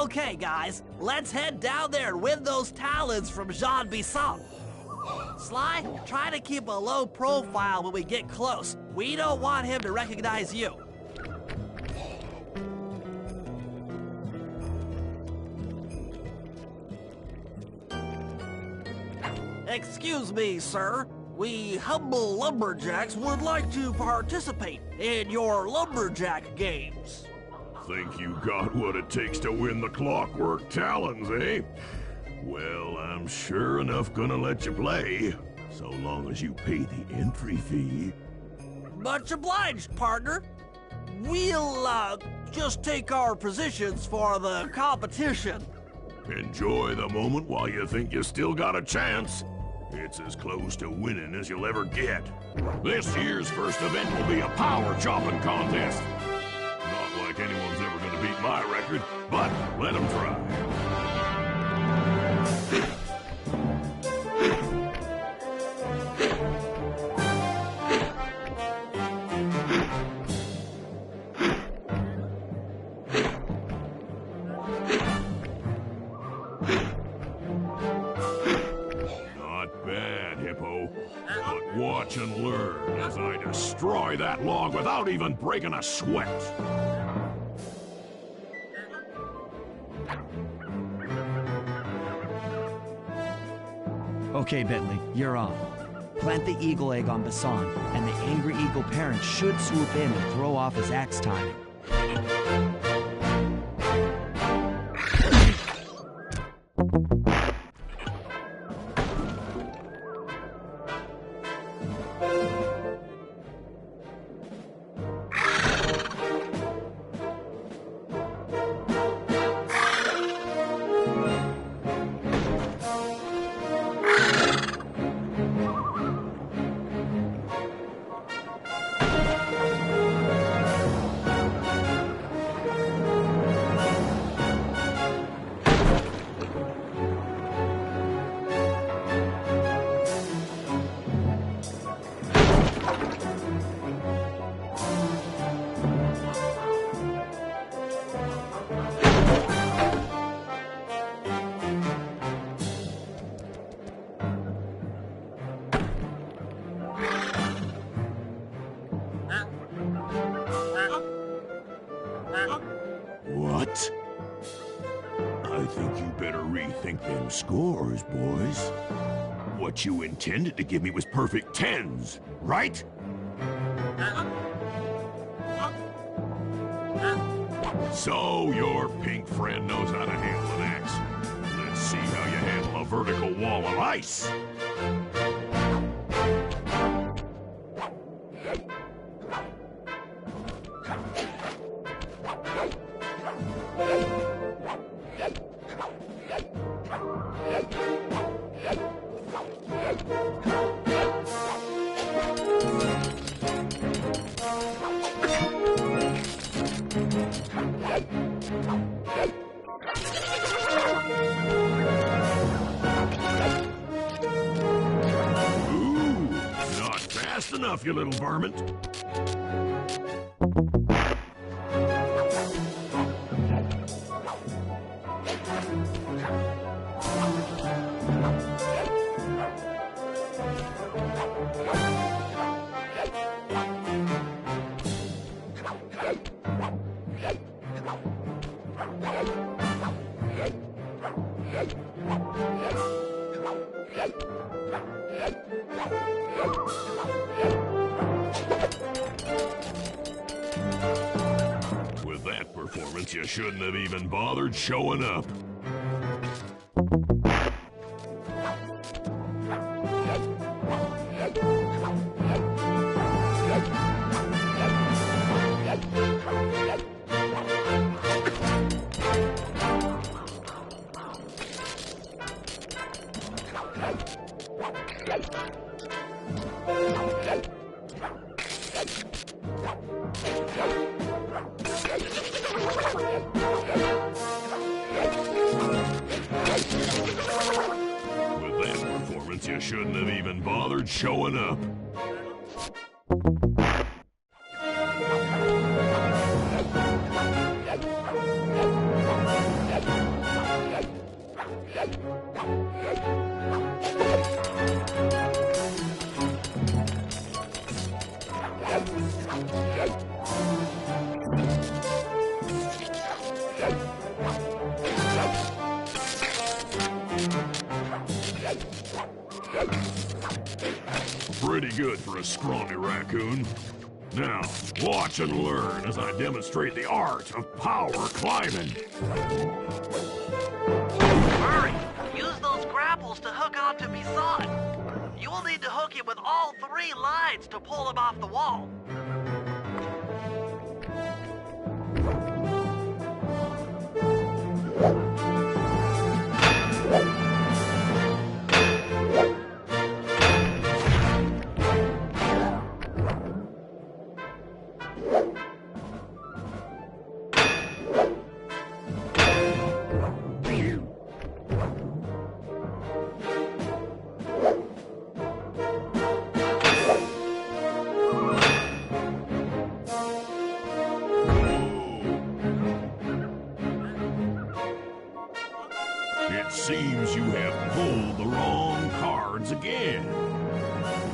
Okay, guys, let's head down there and win those talons from Jean Bisson. Sly, try to keep a low profile when we get close. We don't want him to recognize you. Excuse me, sir. We humble lumberjacks would like to participate in your lumberjack games. Think you got what it takes to win the Clockwork Talons, eh? Well, I'm sure enough gonna let you play, so long as you pay the entry fee. Much obliged, partner. We'll, just take our positions for the competition. Enjoy the moment while you think you still got a chance. It's as close to winning as you'll ever get. This year's first event will be a power chopping contest. Not like anyone's ever gonna beat my record, but let them try. But watch and learn as I destroy that log without even breaking a sweat. Okay, Bentley, you're on. Plant the eagle egg on Bassan, and the angry eagle parent should swoop in and throw off his axe timing. I think you better rethink them scores, boys. What you intended to give me was perfect tens, right? So your pink friend knows how to handle an axe. Let's see how you handle a vertical wall of ice. Fast enough, you little varmint. With that performance, you shouldn't have even bothered showing up. With that performance, you shouldn't have even bothered showing up. Pretty good for a scrawny raccoon. Now, watch and learn as I demonstrate the art of power climbing. Hurry! Use those grapples to hook onto Bison. You will need to hook him with all 3 lines to pull him off the wall. It seems you have pulled the wrong cards again.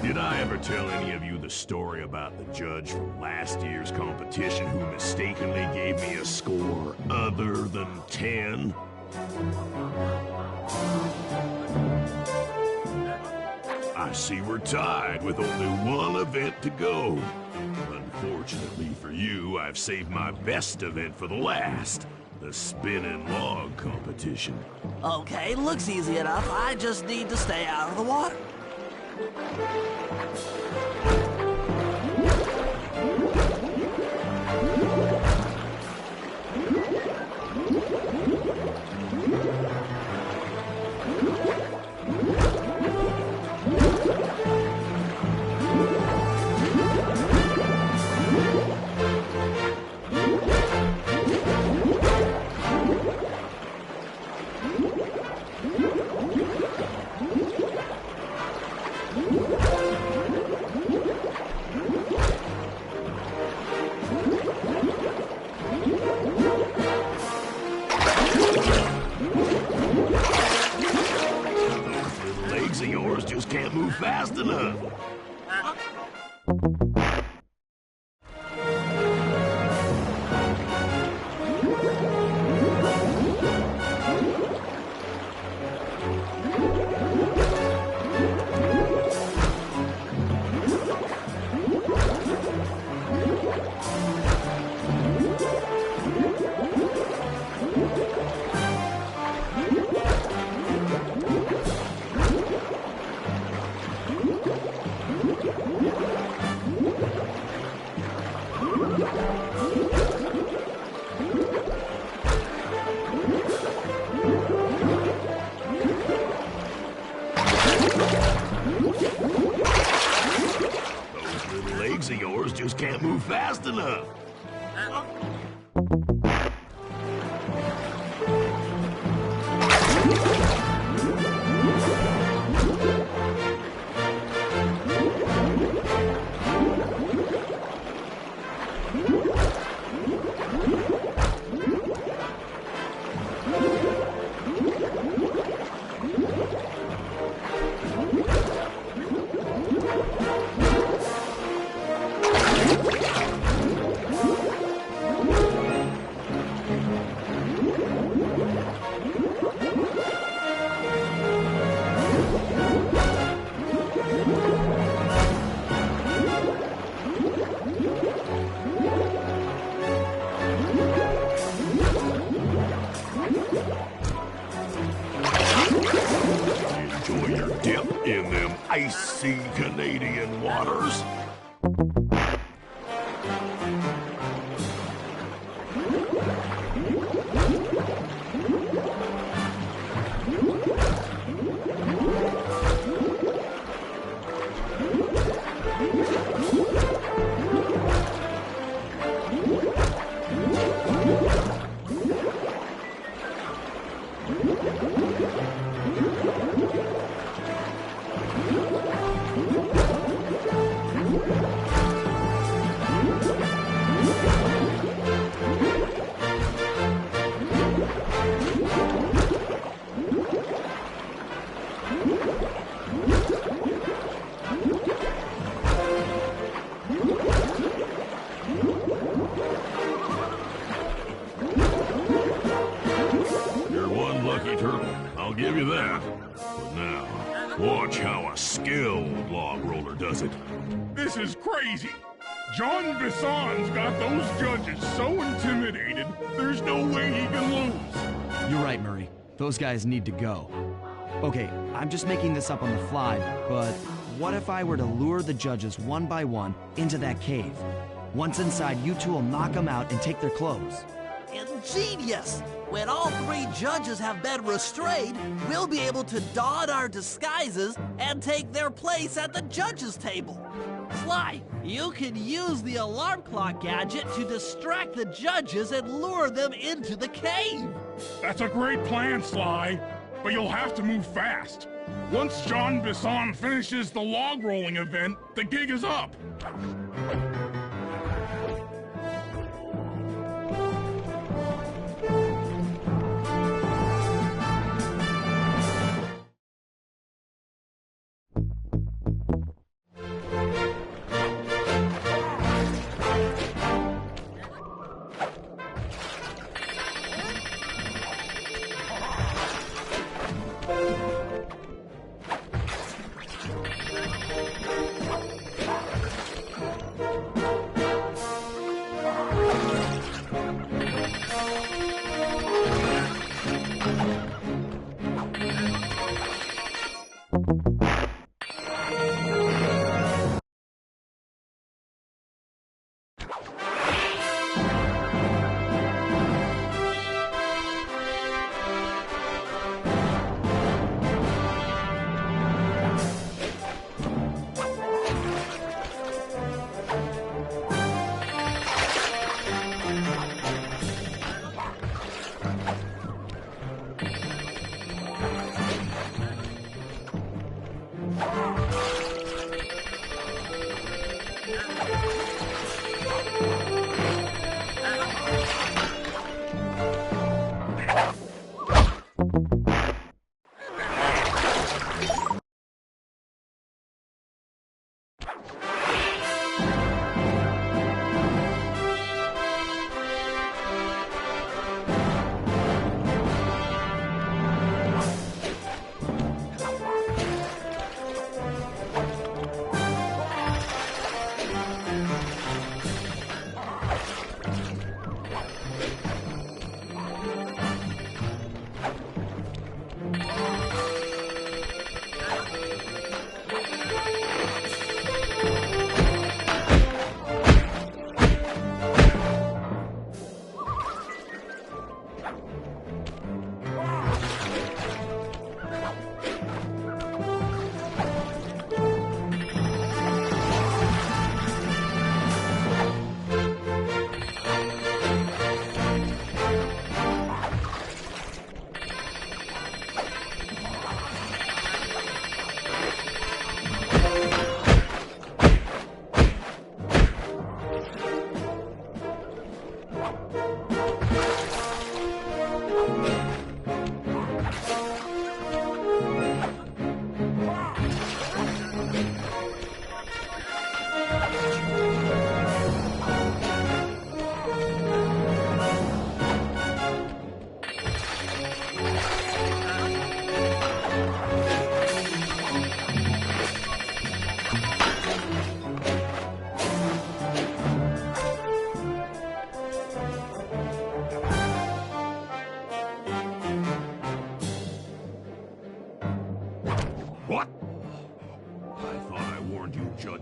Did I ever tell any of you the story about the judge from last year's competition who mistakenly gave me a score other than 10? I see we're tied with only one event to go. Unfortunately for you, I've saved my best event for the last. The spinning log competition. Okay, looks easy enough. I just need to stay out of the water. Legs of yours just can't move fast enough. move fast enough. Enjoy your dip in them icy Canadian waters. Lucky turtle, I'll give you that. But now, watch how a skilled log roller does it. This is crazy. John Bisson's got those judges so intimidated, there's no way he can lose. You're right, Murray. Those guys need to go. Okay, I'm just making this up on the fly, but what if I were to lure the judges one by one into that cave? Once inside, you two will knock them out and take their clothes. Ingenious! When all three judges have been restrained, we'll be able to don our disguises and take their place at the judges' table. Sly, you can use the alarm clock gadget to distract the judges and lure them into the cave. That's a great plan, Sly, but you'll have to move fast. Once John Bisson finishes the log rolling event, the gig is up.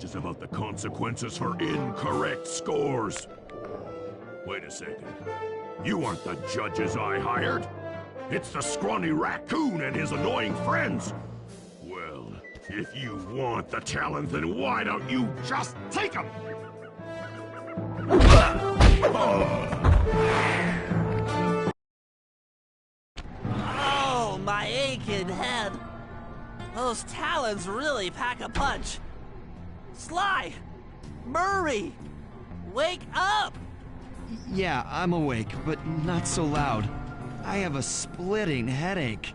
is about the consequences for incorrect scores. Wait a second. You aren't the judges I hired. It's the scrawny raccoon and his annoying friends. Well, if you want the talent, then why don't you just take them? Oh, my aching head. Those talons really pack a punch. Sly! Murray! Wake up! Yeah, I'm awake, but not so loud. I have a splitting headache.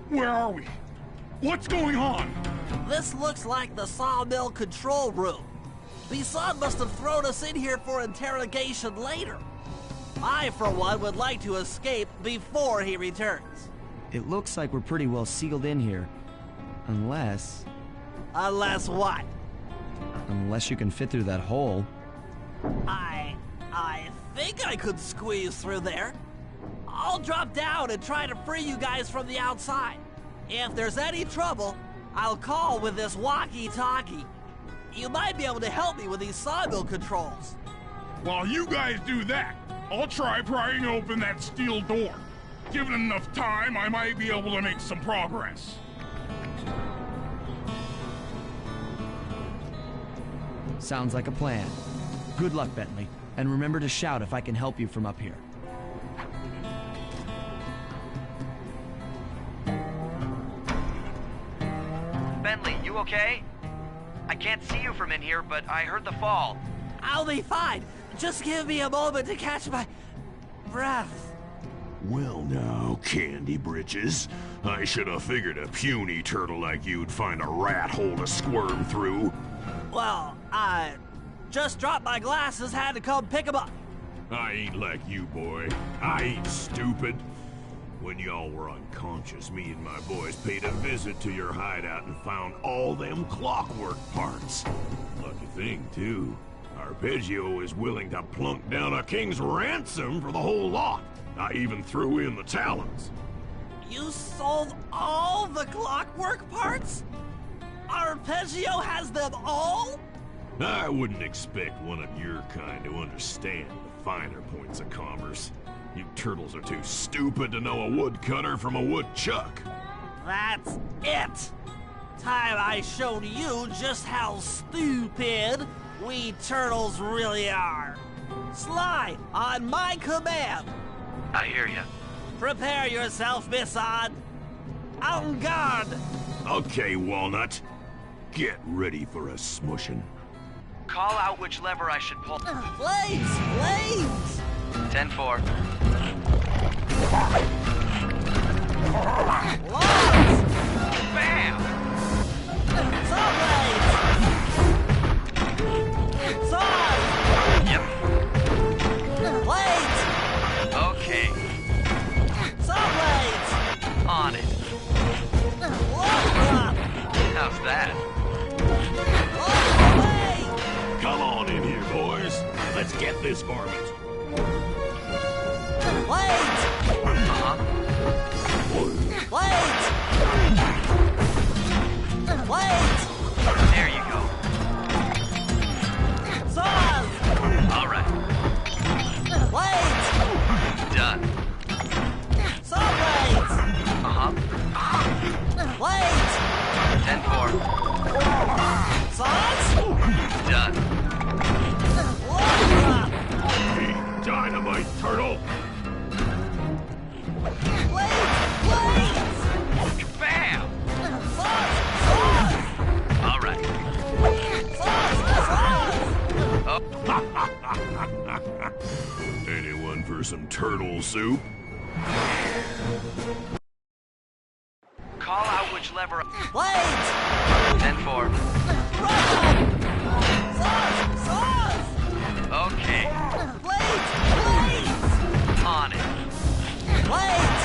Where are we? What's going on? This looks like the sawmill control room. Bison must have thrown us in here for interrogation later. I, for one, would like to escape before he returns. It looks like we're pretty well sealed in here. Unless Unless what? you can fit through that hole. I think I could squeeze through there. I'll drop down and try to free you guys from the outside. If there's any trouble, I'll call with this walkie-talkie. You might be able to help me with these sawmill controls. While you guys do that, I'll try prying open that steel door. Given enough time, I might be able to make some progress. Sounds like a plan. Good luck, Bentley. And remember to shout if I can help you from up here. Bentley, you okay? I can't see you from in here, but I heard the fall. I'll be fine. Just give me a moment to catch my breath. Well now, Candy Britches. I should have figured a puny turtle like you'd find a rat hole to squirm through. Well, I just dropped my glasses, had to come pick them up. I ain't like you, boy. I ain't stupid. When y'all were unconscious, me and my boys paid a visit to your hideout and found all them clockwork parts. Lucky thing, too. Arpeggio is willing to plunk down a king's ransom for the whole lot. I even threw in the talons. You sold all the clockwork parts? Arpeggio has them all? I wouldn't expect one of your kind to understand the finer points of commerce. You turtles are too stupid to know a woodcutter from a woodchuck. That's it. Time I showed you just how stupid we turtles really are. Sly, on my command. I hear you. Prepare yourself, Bison. En garde. Okay, Walnut. Get ready for a smushin'. Call out which lever I should pull. Flames! Flames! 10-4. Logs! Bam! Saw blades! Saws! Yep. Blades! Okay. Saw blades! On it. Log drop! How's that? Log blade! Come on in here, boys. Let's get this varmint. Blades! Uh-huh. Blades! Blades! There you go. Saws! All right. Blades! Done. Saw blades! Uh-huh. Blades! 10-4. Saws? Done. Log drop! Hey, dynamite turtle! Blades! Blades! Bam! Saws! Saws! All right. Saws! Saws! Anyone for some turtle soup? Call out which lever. Blades! 10-4. Run! Saws! Saws! Okay. Blades! Blades! On it. Blades!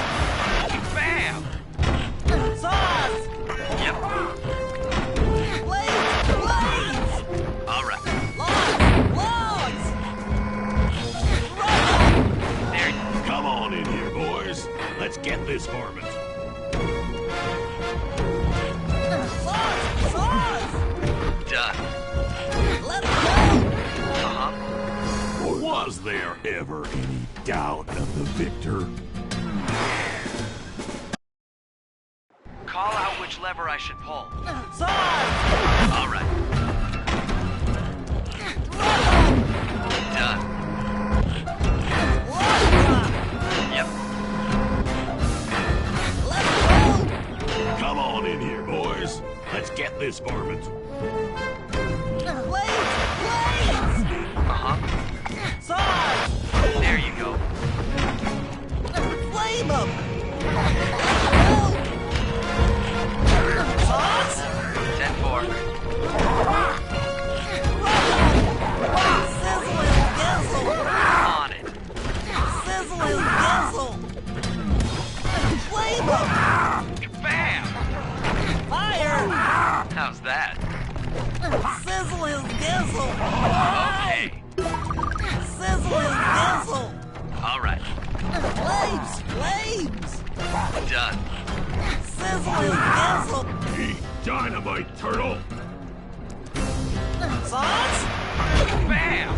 Bam! Saws! Yep. Blades! Blades! All right. Logs! Logs! Run! There you Come on in here, boys. Let's get this varmint. Saws! Saws! doubt of the victor. Call out which lever I should pull. Sarge! All right. Done. Yep. Let's go! Come on in here, boys. Let's get this varmint. Blades! Blades! Uh-huh. Sarge! There you go. Flame them! Sarge! 10-4. Sizzle and gizzle! On it. Sizzle and gizzle! Flame them! Bam! Fire! How's that? Sizzle and gizzle! Okay. Sizzle and gizzle! All right. Flames! Flames! Done. Sizzle and gizzle! Eat dynamite, turtle. Sauce? Bam!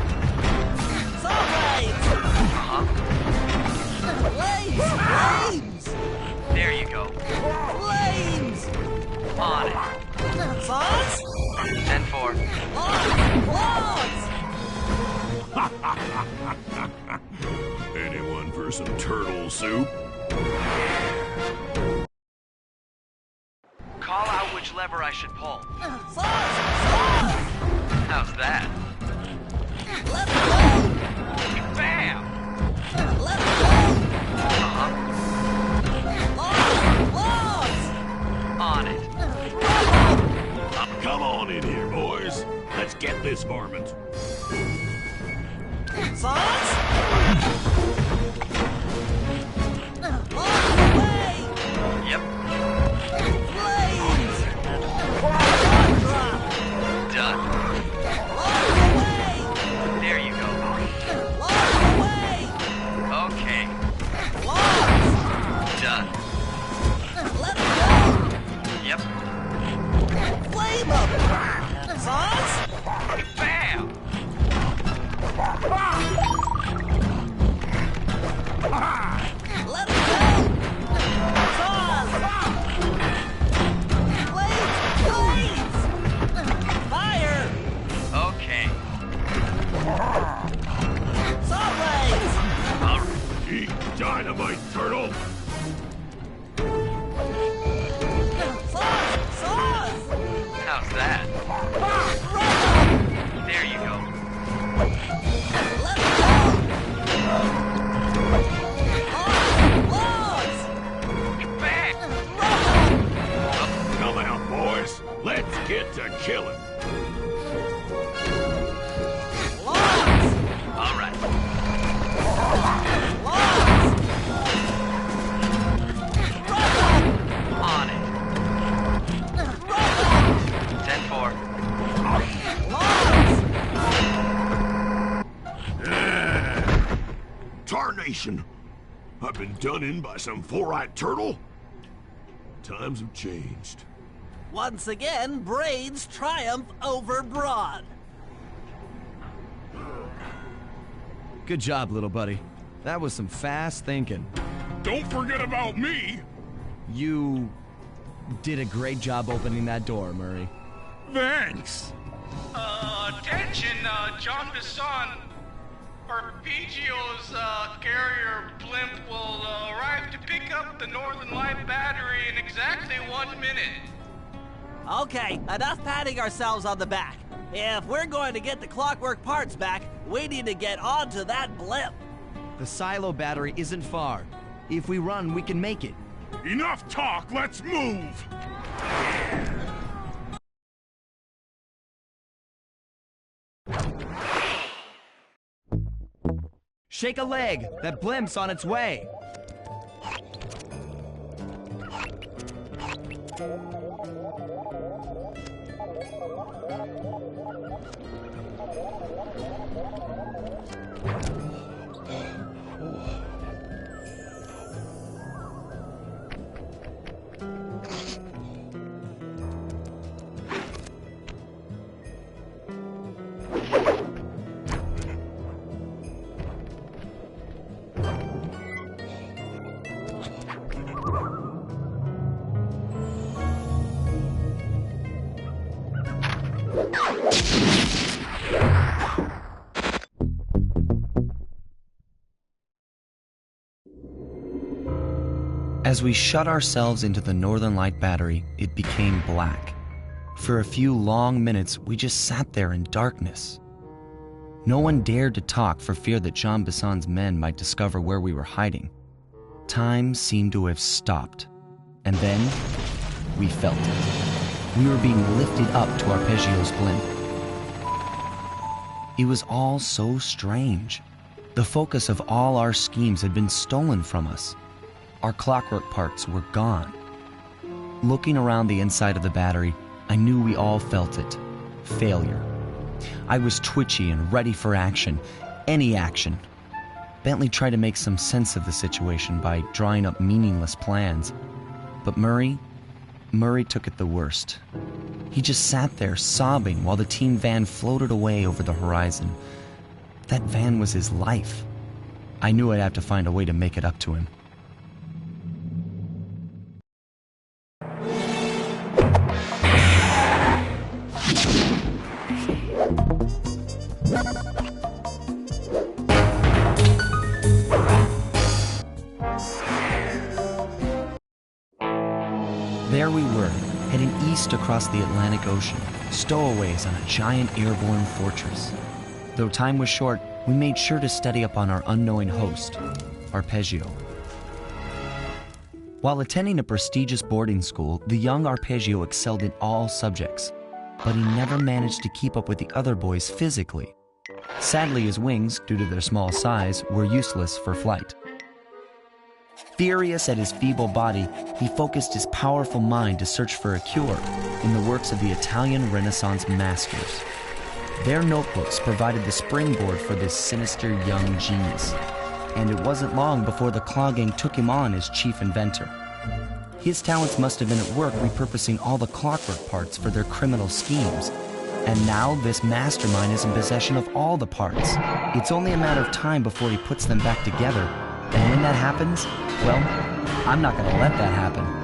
Sunlight! Uh-huh. Flames! Flames! There you go. Flames! On it. Sauce? 10-4. Logs! Anyone for some turtle soup? Call out which lever I should pull. Sauce! Sauce! How's that? Let's go! Bam! Let's go! Uh-huh. Logs! On it. Come on in here, boys. Let's get this varmint. Sauce? Logs away! Yep. Flames! Drop! Done. Logs away! There you go. Logs away! Okay. Logs! Done. Let's go! Yep. Flame up! Sauce? Bam! Let's go! Sauce! Blades! Blades! Fire! Okay. Saw blades! All right. Eat dynamite, turtle. Sauce! Sauce! How's that? Run! There you go. Let's go! Logs! Bam! Run! Come out, boys. Let's get to killing. Logs! All right. Logs! Run! On it. Run! 10-4. Logs! Tarnation! I've been done in by some four-eyed turtle? Times have changed. Once again, brains triumph over brawn. Good job, little buddy. That was some fast thinking. Don't forget about me. You did a great job opening that door, Murray. Thanks. Attention, John Bisson. Arpeggio's carrier blimp will arrive to pick up the Northern Light battery in exactly 1 minute. Okay, enough patting ourselves on the back. If we're going to get the clockwork parts back, we need to get onto that blimp. The silo battery isn't far. If we run, we can make it. Enough talk, let's move. Shake a leg. That blimp's on its way. As we shut ourselves into the Northern Light Battery, it became black. For a few long minutes, we just sat there in darkness. No one dared to talk for fear that Jean Bisson's men might discover where we were hiding. Time seemed to have stopped. And then, we felt it. We were being lifted up to Arpeggio's blimp. It was all so strange. The focus of all our schemes had been stolen from us. Our clockwork parts were gone. Looking around the inside of the battery, I knew we all felt it. Failure. I was twitchy and ready for action. Any action. Bentley tried to make some sense of the situation by drawing up meaningless plans. But Murray took it the worst. He just sat there sobbing while the team van floated away over the horizon. That van was his life. I knew I'd have to find a way to make it up to him. There we were, heading east across the Atlantic Ocean, stowaways on a giant airborne fortress. Though time was short, we made sure to study up on our unknowing host, Arpeggio. While attending a prestigious boarding school, the young Arpeggio excelled in all subjects, but he never managed to keep up with the other boys physically. Sadly, his wings, due to their small size, were useless for flight. Furious at his feeble body, he focused his powerful mind to search for a cure in the works of the Italian Renaissance masters. Their notebooks provided the springboard for this sinister young genius, and it wasn't long before the Claw Gang took him on as chief inventor. His talents must have been at work repurposing all the clockwork parts for their criminal schemes, and now this mastermind is in possession of all the parts. It's only a matter of time before he puts them back together, and when that happens, well, I'm not going to let that happen.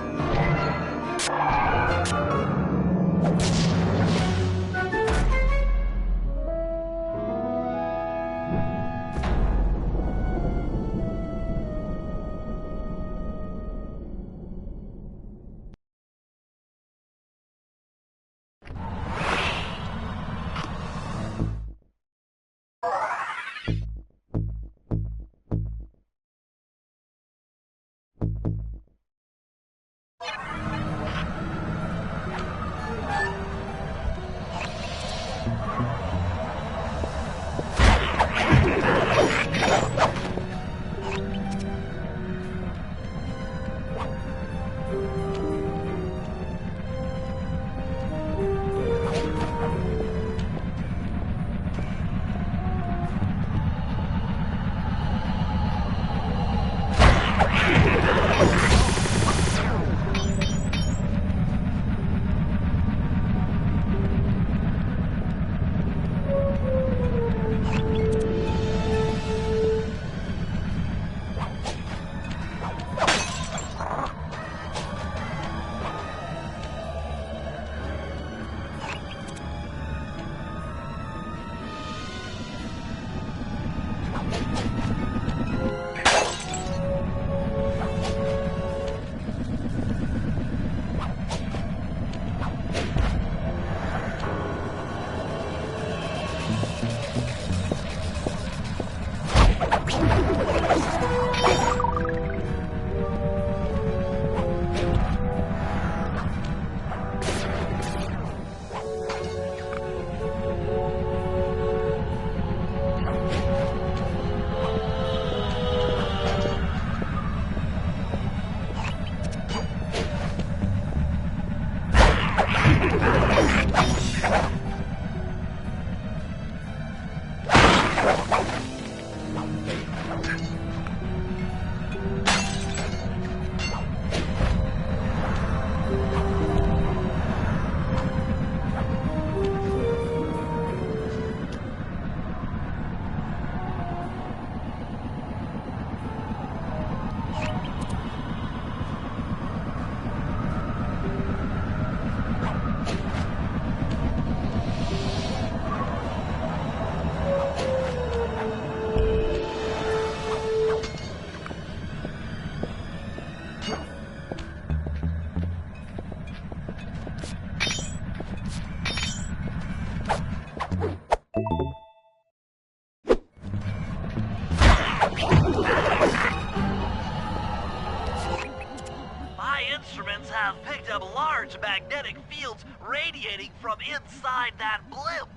have picked up large magnetic fields radiating from inside that blimp.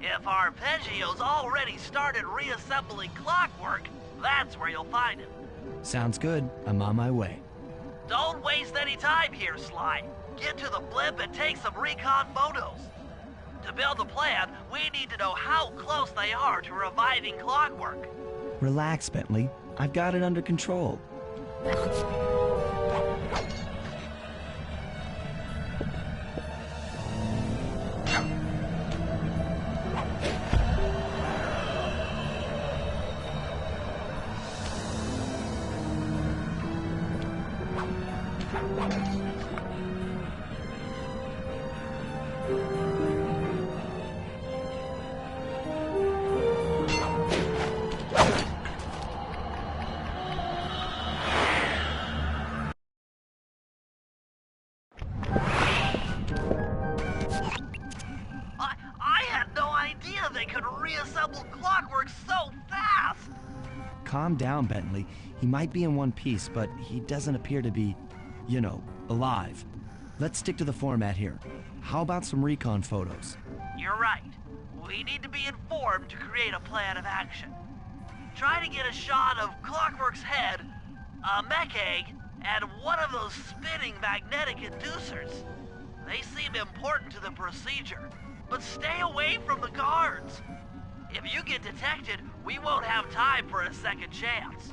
If Arpeggio's already started reassembling Clockwork, that's where you'll find him. Sounds good. I'm on my way. Don't waste any time here, Sly. Get to the blimp and take some recon photos. To build a plan, we need to know how close they are to reviving Clockwork. Relax, Bentley. I've got it under control. I had no idea they could reassemble Clockwork so fast! Calm down, Bentley. He might be in one piece, but he doesn't appear to be, alive. Let's stick to the format here. How about some recon photos? You're right. We need to be informed to create a plan of action. Try to get a shot of Clockwork's head, a mech egg, and one of those spinning magnetic inducers. They seem important to the procedure, but stay away from the guards. If you get detected, we won't have time for a second chance.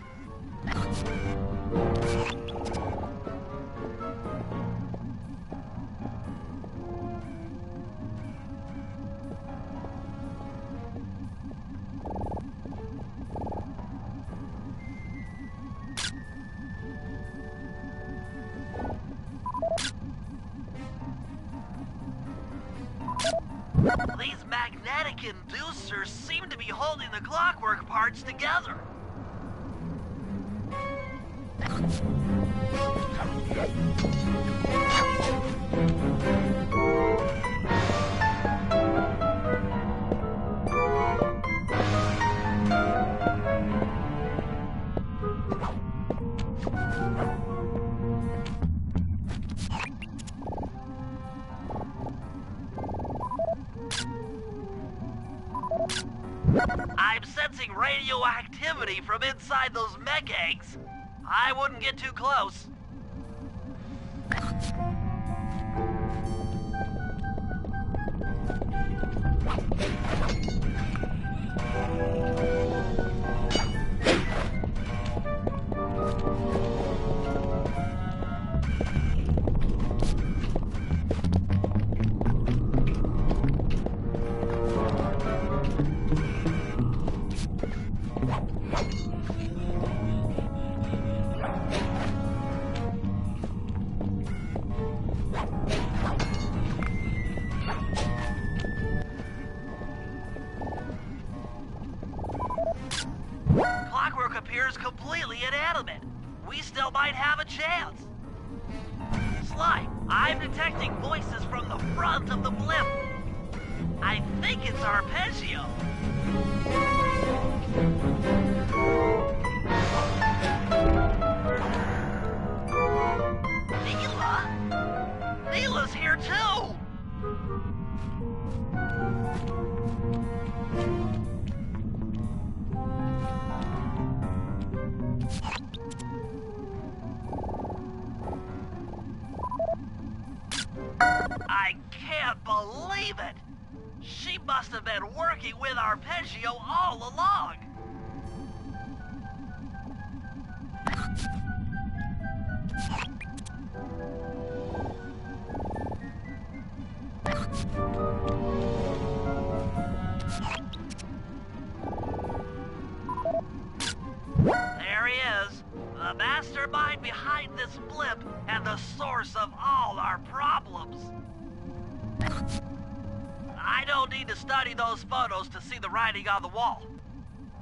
These magnetic inducers seem to be holding the Clockwork parts together. I'm sensing radioactivity from inside those mech eggs. I wouldn't get too close. Clockwork appears completely inanimate. We still might have a chance. Sly, I'm detecting voices from the front of the blimp. I think it's Arpeggio. Neela? Neela's here too! I can't believe it! She must have been working with Arpeggio all along! There he is, the mastermind behind this blimp and the source of all our problems. I don't need to study those photos to see the writing on the wall.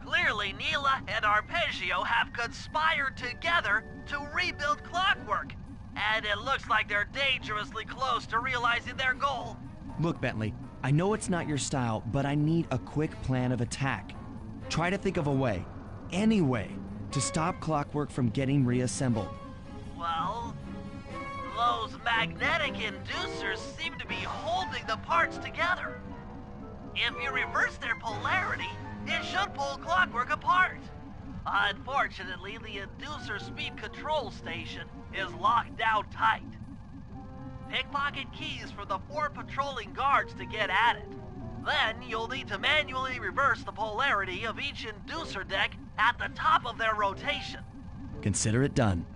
Clearly, Neela and Arpeggio have conspired together to rebuild Clockwork, and it looks like they're dangerously close to realizing their goal. Look, Bentley, I know it's not your style, but I need a quick plan of attack. Try to think of a way, any way, to stop Clockwork from getting reassembled. Well, Those magnetic inducers seem to be holding the parts together. If you reverse their polarity, it should pull Clockwork apart. Unfortunately, the inducer speed control station is locked down tight. Pickpocket keys for the 4 patrolling guards to get at it. Then you'll need to manually reverse the polarity of each inducer deck at the top of their rotation. Consider it done.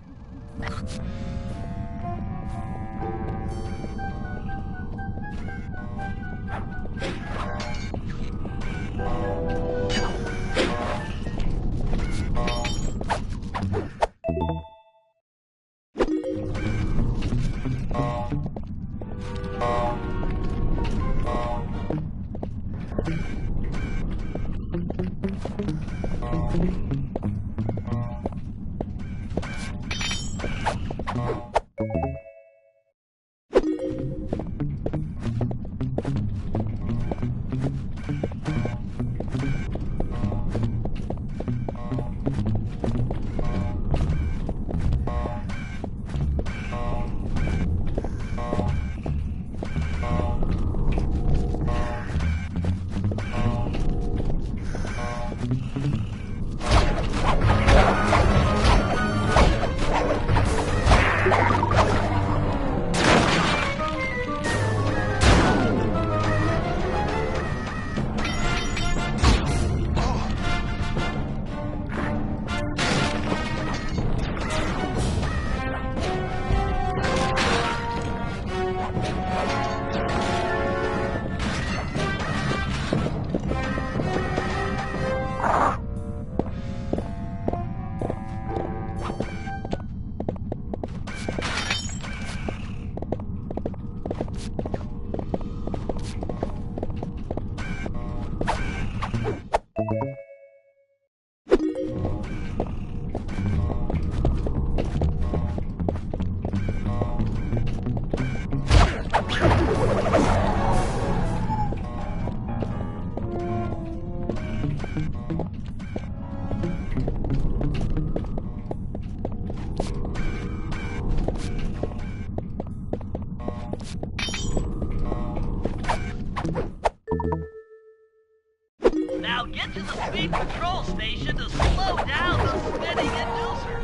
Now get to the speed control station to slow down the spinning inducers.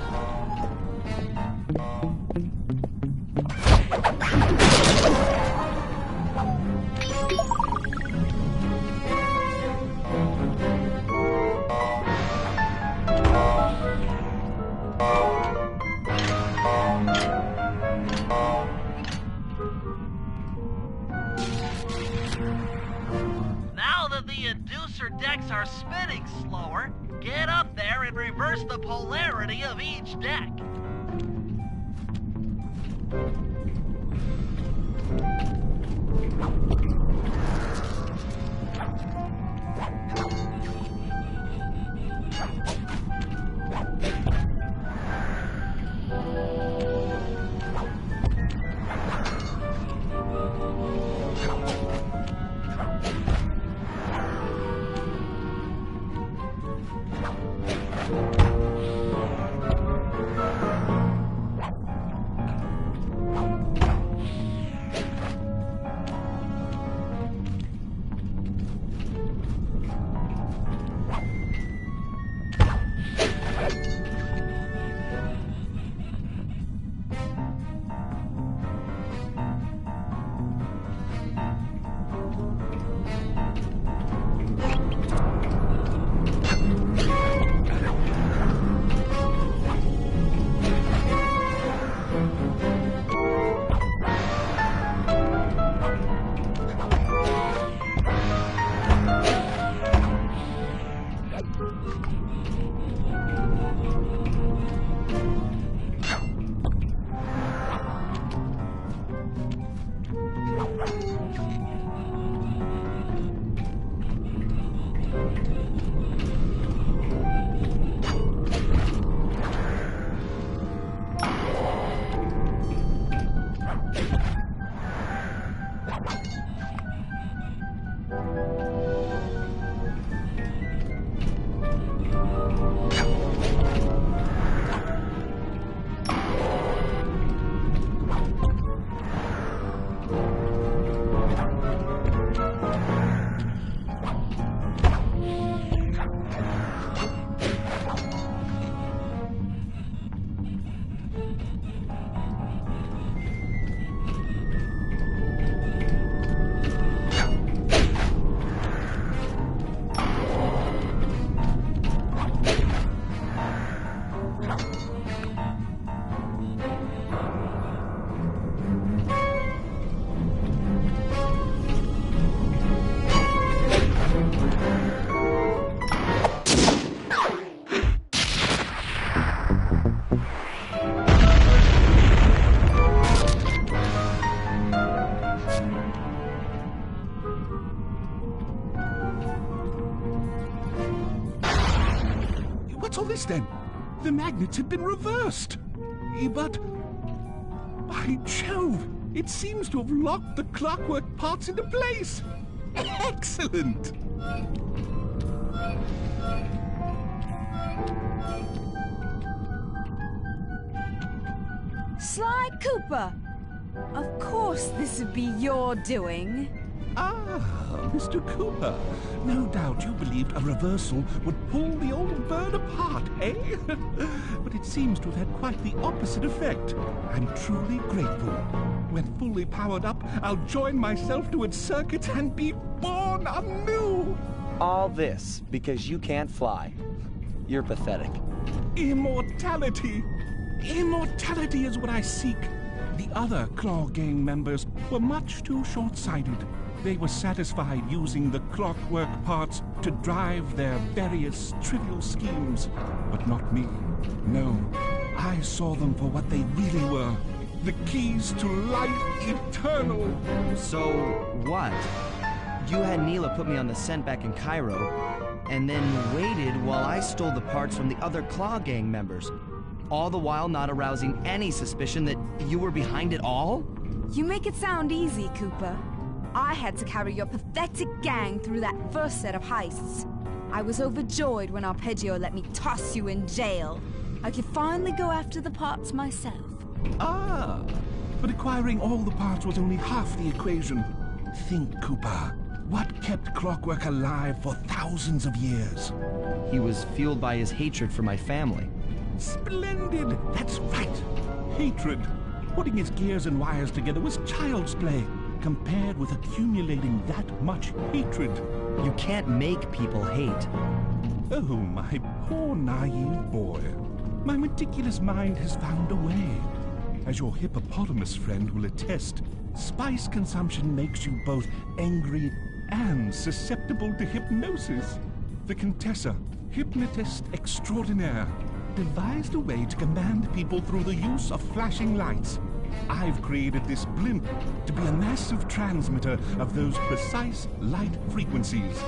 Now that the inducer decks are spinning slower, get up there and reverse the polarity of each deck. this then? The magnets had been reversed. But... by Jove! It seems to have locked the clockwork parts into place! Excellent! Sly Cooper! Of course this would be your doing. Ah, Mr. Cooper. No doubt you believed a reversal would pull the old bird apart, eh? But it seems to have had quite the opposite effect. I'm truly grateful. When fully powered up, I'll join myself to its circuit and be born anew! All this because you can't fly. You're pathetic. Immortality! Immortality is what I seek. The other Claw Gang members were much too short-sighted. They were satisfied using the clockwork parts to drive their various trivial schemes. But not me. No, I saw them for what they really were. The keys to life eternal. So, what? You had Neela put me on the scent back in Cairo, and then waited while I stole the parts from the other Claw Gang members, all the while not arousing any suspicion that you were behind it all? You make it sound easy, Cooper. I had to carry your pathetic gang through that first set of heists. I was overjoyed when Arpeggio let me toss you in jail. I could finally go after the parts myself. Ah, but acquiring all the parts was only half the equation. Think, Cooper. What kept Clockwork alive for thousands of years? He was fueled by his hatred for my family. Splendid! That's right. Hatred. Putting his gears and wires together was child's play, compared with accumulating that much hatred. You can't make people hate. Oh, my poor naive boy. My meticulous mind has found a way. As your hippopotamus friend will attest, spice consumption makes you both angry and susceptible to hypnosis. The Contessa, hypnotist extraordinaire, devised a way to command people through the use of flashing lights. I've created this blimp to be a massive transmitter of those precise light frequencies.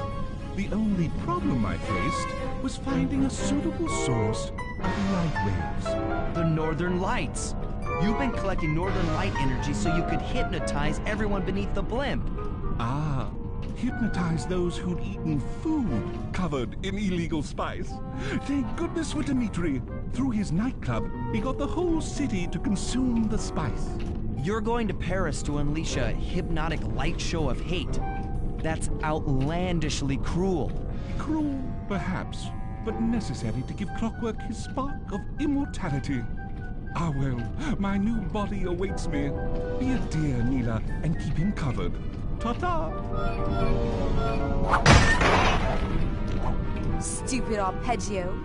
The only problem I faced was finding a suitable source of light waves. The Northern Lights. You've been collecting Northern Light energy so you could hypnotize everyone beneath the blimp. Ah, hypnotize those who'd eaten food covered in illegal spice. Thank goodness for Dimitri. Through his nightclub, he got the whole city to consume the spice. You're going to Paris to unleash a hypnotic light show of hate. That's outlandishly cruel. Cruel, perhaps, but necessary to give Clockwork his spark of immortality. Ah well, my new body awaits me. Be a dear, Neela, and keep him covered. Ta-ta! Stupid Arpeggio.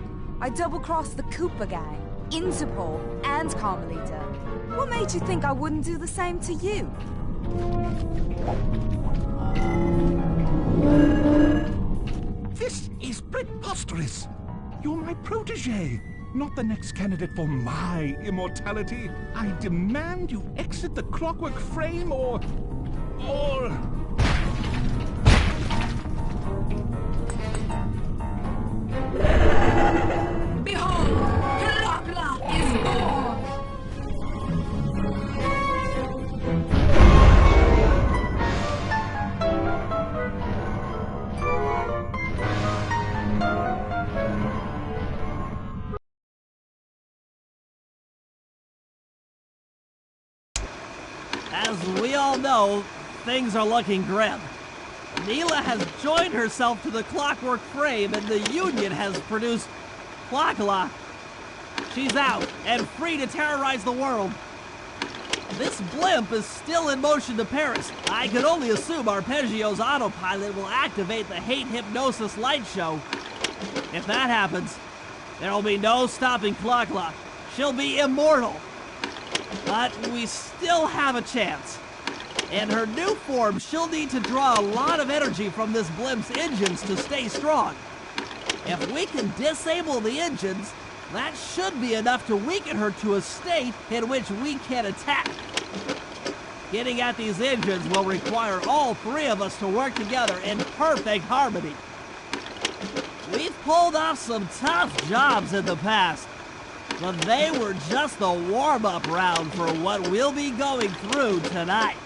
I double-crossed the Cooper gang, Interpol, and Carmelita. What made you think I wouldn't do the same to you? This is preposterous! You're my protege, not the next candidate for my immortality. I demand you exit the clockwork frame or... Behold, Clockla is born! As we all know, things are looking grim. Neela has joined herself to the clockwork frame and the Union has produced Clockla. She's out and free to terrorize the world. This blimp is still in motion to Paris. I could only assume Arpeggio's autopilot will activate the hate hypnosis light show. If that happens, there'll be no stopping Clockla. She'll be immortal. But we still have a chance. In her new form, she'll need to draw a lot of energy from this blimp's engines to stay strong. If we can disable the engines, that should be enough to weaken her to a state in which we can attack. Getting at these engines will require all three of us to work together in perfect harmony. We've pulled off some tough jobs in the past, but they were just the warm-up round for what we'll be going through tonight.